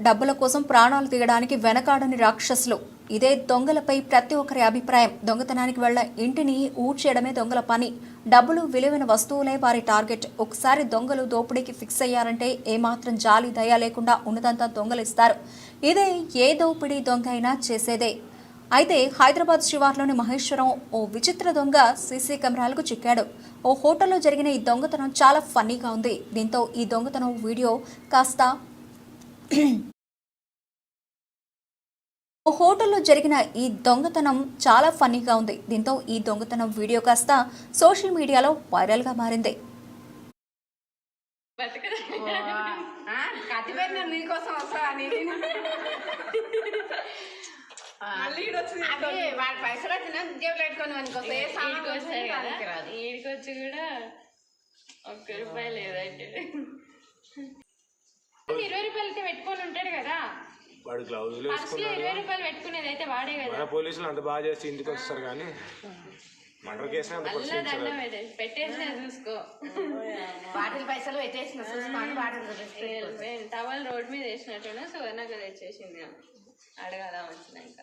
డబ్బుల కోసం ప్రాణాలు తీయడానికి వెనకాడని రాక్షసులు. ఇదే దొంగలపై ప్రతి ఒక్కరి అభిప్రాయం. దొంగతనానికి వెళ్ల ఇంటిని ఊడ్చేయడమే దొంగల పని. డబ్బులు, విలువైన వస్తువులే వారి టార్గెట్. ఒకసారి దొంగలు దోపిడీకి ఫిక్స్ అయ్యారంటే ఏమాత్రం జాలి దయ లేకుండా ఉన్నదంతా దొంగలిస్తారు. ఇదే ఏ దోపిడీ దొంగ అయినా చేసేదే. అయితే హైదరాబాద్ శివార్లోని మహేశ్వరం ఓ విచిత్ర దొంగ సీసీ కెమెరాలకు చిక్కాడు. ఓ హోటల్లో జరిగిన ఈ దొంగతనం చాలా ఫన్నీగా ఉంది. దీంతో ఈ దొంగతనం వీడియో కాస్త సోషల్ మీడియాలో వైరల్గా మారింది. పైసలు ఈడికొచ్చి కూడా ఒక్క రూపాయి లేదంటే 20 రూపాయలకి పెట్టుకొని ఉంటాడు కదా. వాడు గ్లౌజులు 20 రూపాయలు పెట్టుకునేది అయితే వాడే కదా. పోలీసులు అంత బాగా చేసి ఇంటికి వస్తారు కానీ మర్డర్ కేసు పెట్టేసిన చూసుకో. బాటిల్ పైసలు పెట్టేసిన టవల్ రోడ్ మీద వేసినట్టున్నా సువర్ణకు తెచ్చేసింది. అడగాల వచ్చినాక